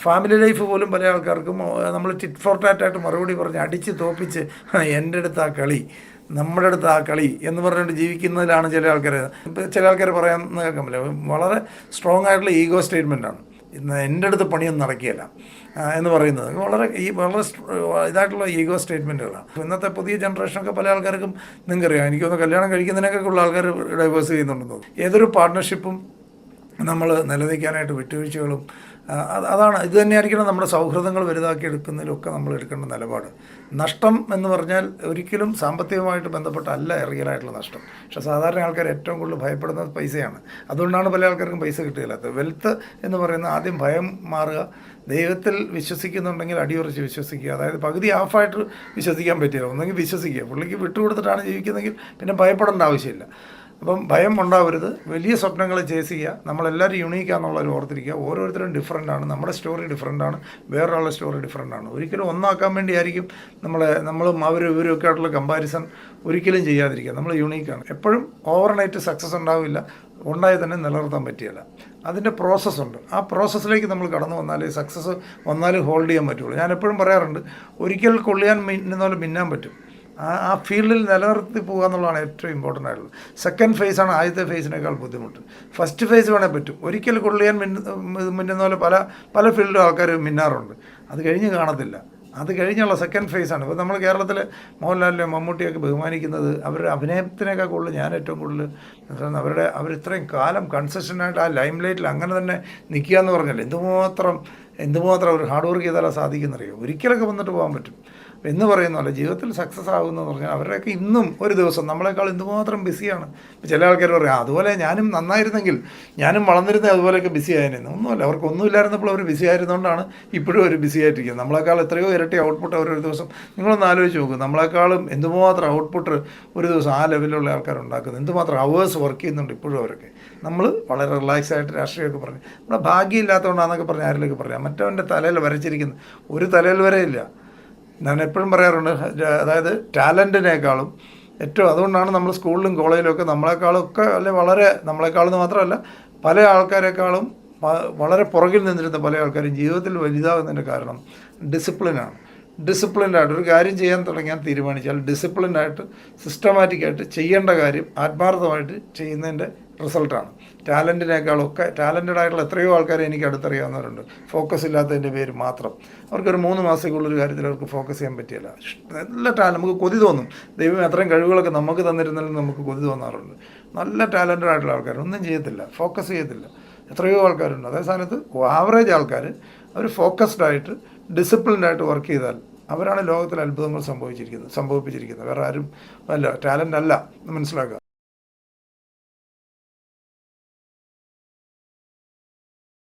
Family life പോലും പല ആൾക്കാർക്കും നമ്മൾ ടിറ്റ് ഫോർ ടാറ്റായിട്ട് മറുപടി പറഞ്ഞ് അടിച്ച് തോപ്പിച്ച് എൻ്റെ അടുത്ത് ആ കളി, നമ്മുടെ അടുത്ത് ആ കളി എന്ന് പറഞ്ഞുകൊണ്ട് ജീവിക്കുന്നതിലാണ് ചില ആൾക്കാർ. ഇപ്പോൾ ചില ആൾക്കാർ പറയാൻ കേൾക്കാൻ പറ്റില്ല, വളരെ സ്ട്രോങ് ആയിട്ടുള്ള ഈഗോ സ്റ്റേറ്റ്മെൻറ്റാണ്. ഇന്ന് എൻ്റെ അടുത്ത് പണിയൊന്നും നടക്കുകയില്ല എന്ന് പറയുന്നത് വളരെ ഇതായിട്ടുള്ള ഈഗോ സ്റ്റേറ്റ്മെൻറ്റുകളാണ്. ഇന്നത്തെ പുതിയ ജനറേഷനൊക്കെ പല ആൾക്കാർക്കും നിങ്ങൾക്കറിയാം, എനിക്കൊന്ന് കല്യാണം കഴിക്കുന്നതിനൊക്കെ ഉള്ള ആൾക്കാർ ഡൈവേഴ്സ് ചെയ്യുന്നുണ്ടെന്ന് തോന്നുന്നു. ഏതൊരു പാർട്ട്ണർഷിപ്പും നമ്മൾ നിലനിൽക്കാനായിട്ട് വിട്ടുവീഴ്ചകളും അതാണ് ഇത് തന്നെയായിരിക്കണം നമ്മുടെ സൗഹൃദങ്ങൾ വലുതാക്കി എടുക്കുന്നതിലൊക്കെ നമ്മൾ എടുക്കേണ്ട നിലപാട്. നഷ്ടം എന്ന് പറഞ്ഞാൽ ഒരിക്കലും സാമ്പത്തികമായിട്ട് ബന്ധപ്പെട്ടല്ല റിയലായിട്ടുള്ള നഷ്ടം. പക്ഷേ സാധാരണ ആൾക്കാർ ഏറ്റവും കൂടുതൽ ഭയപ്പെടുന്നത് പൈസയാണ്. അതുകൊണ്ടാണ് പല ആൾക്കാർക്കും പൈസ കിട്ടുകയില്ലാത്തത്. വെൽത്ത് എന്ന് പറയുന്നത് ആദ്യം ഭയം മാറുക, ദൈവത്തിൽ വിശ്വസിക്കുന്നുണ്ടെങ്കിൽ അടിയുറച്ച് വിശ്വസിക്കുക. അതായത് പകുതി ഹാഫായിട്ട് വിശ്വസിക്കാൻ പറ്റില്ല, ഒന്നെങ്കിൽ വിശ്വസിക്കുക. പുള്ളിക്ക് വിട്ടുകൊടുത്തിട്ടാണ് ജീവിക്കുന്നതെങ്കിൽ പിന്നെ ഭയപ്പെടേണ്ട ആവശ്യമില്ല. അപ്പം ഭയം ഉണ്ടാവരുത്, വലിയ സ്വപ്നങ്ങൾ ചേസ് ചെയ്യുക. നമ്മളെല്ലാവരും യുണീക്കാന്നുള്ളൊരു ഓർത്തിരിക്കുക. ഓരോരുത്തരും ഡിഫറൻ്റാണ്, നമ്മുടെ സ്റ്റോറി ഡിഫറൻ്റാണ്, വേറൊരാളുടെ സ്റ്റോറി ഡിഫറൻ്റാണ്. ഒരിക്കലും ഒന്നാക്കാൻ വേണ്ടിയായിരിക്കും നമ്മളും ഇവരൊക്കെ ആയിട്ടുള്ള കമ്പാരിസൺ ഒരിക്കലും ചെയ്യാതിരിക്കുക. നമ്മൾ യുണീക്കാണ്. എപ്പോഴും ഓവർനൈറ്റ് സക്സസ് ഉണ്ടാവില്ല, ഉണ്ടായി തന്നെ നിലനിർത്താൻ പറ്റിയല്ല. അതിൻ്റെ പ്രോസസ്സുണ്ട്. ആ പ്രോസസ്സിലേക്ക് നമ്മൾ കടന്നു വന്നാലേ സക്സസ് വന്നാലും ഹോൾഡ് ചെയ്യാൻ പറ്റുള്ളൂ. ഞാൻ എപ്പോഴും പറയാറുണ്ട്, ഒരിക്കൽ കൊള്ളിയാൻ മിന്നുന്ന പോലെ മിന്നാൻ പറ്റും. ആ ഫീൽഡിൽ നിലനിർത്തി പോകുക എന്നുള്ളതാണ് ഏറ്റവും ഇമ്പോർട്ടൻ്റ് ആയിട്ടുള്ളത്. സെക്കൻഡ് ഫേസാണ് ആദ്യത്തെ ഫേസിനേക്കാൾ ബുദ്ധിമുട്ട്. ഫസ്റ്റ് ഫേസ് വേണേൽ പറ്റും. ഒരിക്കൽ കൊള്ളിയാൻ മിന്നുന്ന പോലെ പല ഫീൽഡിലും ആൾക്കാർ മിന്നാറുണ്ട്. അത് കഴിഞ്ഞ് കാണത്തില്ല. അത് കഴിഞ്ഞുള്ള സെക്കൻഡ് ഫേസാണ്. ഇപ്പോൾ നമ്മൾ കേരളത്തിൽ മോഹൻലാലിനെ മമ്മൂട്ടിയൊക്കെ ബഹുമാനിക്കുന്നത് അവരുടെ അഭിനയത്തിനേക്കാൾ കൂടുതൽ ഞാൻ ഏറ്റവും കൂടുതൽ അവരിത്രയും കാലം കൺസിസ്റ്റൻ്റായിട്ട് ആ ലൈം ലൈറ്റിൽ അങ്ങനെ തന്നെ നിൽക്കുക എന്ന് പറഞ്ഞാൽ എന്തുമാത്രം ഒരു ഹാർഡ് വർക്ക് ചെയ്താലാണ് സാധിക്കുന്നറിയോ. ഒരിക്കലൊക്കെ വന്നിട്ട് പോകാൻ പറ്റും എന്ന് പറയുന്നതല്ല, ജീവിതത്തിൽ സക്സസ് ആകുന്നതെന്ന് പറഞ്ഞാൽ അവരുടെയൊക്കെ ഇന്നും ഒരു ദിവസം നമ്മളെക്കാൾ എന്തുമാത്രം ബിസിയാണ്. ഇപ്പോൾ ചില ആൾക്കാർ പറയാം, അതുപോലെ ഞാനും നന്നായിരുന്നെങ്കിൽ ഞാനും വളർന്നിരുന്നത് അതുപോലെയൊക്കെ ബിസി ആയിരുന്നു. ഒന്നുമല്ല, അവർക്ക് ഒന്നുമില്ലായിരുന്നപ്പോൾ അവർ ബിസി ആയിരുന്നുകൊണ്ടാണ് ഇപ്പോഴും അവർ ബിസി ആയിട്ടിരിക്കുന്നത്. നമ്മളെക്കാൾ എത്രയോ ഇരട്ടി ഔട്ട്പുട്ട് അവരൊരു ദിവസം, നിങ്ങളൊന്ന് ആലോചിച്ച് നോക്കും, നമ്മളെക്കാളും എന്തുമാത്രം ഔട്ട്പുട്ട് ഒരു ദിവസം ആ ലെവലിലുള്ള ആൾക്കാരുണ്ടാക്കുന്നത്, എന്തുമാത്രം അവേഴ്സ് വർക്ക് ചെയ്യുന്നുണ്ട് ഇപ്പോഴും അവരൊക്കെ. നമ്മൾ വളരെ റിലാക്സ് ആയിട്ട് രാഷ്ട്രീയമൊക്കെ പറഞ്ഞ് നമ്മുടെ ഭാഗ്യമില്ലാത്തതുകൊണ്ടാണെന്നൊക്കെ പറഞ്ഞ് ആരിലേക്ക് പറയാം. മറ്റവൻ്റെ തലയിൽ വരച്ചിരിക്കുന്നത് ഒരു തലയിൽ വരെയില്ല. ഞാൻ എപ്പോഴും പറയാറുണ്ട്, അതായത് ടാലൻറ്റിനേക്കാളും ഏറ്റവും, അതുകൊണ്ടാണ് നമ്മൾ സ്കൂളിലും കോളേജിലുമൊക്കെ നമ്മളെക്കാളൊക്കെ നമ്മളെക്കാളെന്ന് മാത്രമല്ല പല ആൾക്കാരെക്കാളും വളരെ പുറകിൽ നിന്നിരുന്ന പല ആൾക്കാരും ജീവിതത്തിൽ വലുതാകുന്നതിൻ്റെ കാരണം ഡിസിപ്ലിനാണ്. ഡിസിപ്ലിൻഡായിട്ട് ഒരു കാര്യം ചെയ്യാൻ തുടങ്ങിയാൽ തീരുമാനിച്ചാൽ ഡിസിപ്ലിൻഡായിട്ട് സിസ്റ്റമാറ്റിക്കായിട്ട് ചെയ്യേണ്ട കാര്യം ആത്മാർത്ഥമായിട്ട് ചെയ്യുന്നതിൻ്റെ റിസൾട്ടാണ്. ടാലൻറ്റിനേക്കാളൊക്കെ ടാലൻറ്റഡ് ആയിട്ടുള്ള എത്രയോ ആൾക്കാരെ എനിക്ക് അടുത്തറിയാവുന്നവരുണ്ട്. ഫോക്കസ് ഇല്ലാത്തതിൻ്റെ പേര് മാത്രം അവർക്കൊരു 3 മാസത്തേക്കുള്ളൊരു കാര്യത്തിൽ അവർക്ക് ഫോക്കസ് ചെയ്യാൻ പറ്റിയില്ല. നല്ല നമുക്ക് കൊതി തോന്നും. ദൈവം അത്രയും കഴിവുകളൊക്കെ നമുക്ക് തന്നിരുന്നാലും നമുക്ക് കൊതി തോന്നാറുണ്ട്. നല്ല ടാലൻറ്റഡ് ആയിട്ടുള്ള ആൾക്കാർ ഒന്നും ചെയ്യത്തില്ല, ഫോക്കസ് ചെയ്യത്തില്ല. എത്രയോ ആൾക്കാരുണ്ട്. അതേ സ്ഥാനത്ത് ആവറേജ് ആൾക്കാർ അവർ ഫോക്കസ്ഡായിട്ട് ഡിസിപ്ലിൻഡായിട്ട് വർക്ക് ചെയ്താൽ അവരാണ് ലോകത്തിൽ അത്ഭുതങ്ങൾ സംഭവിപ്പിച്ചിരിക്കുന്നത്. വേറെ ആരും അല്ല, ടാലൻ്റ് അല്ല, മനസ്സിലാക്കുക.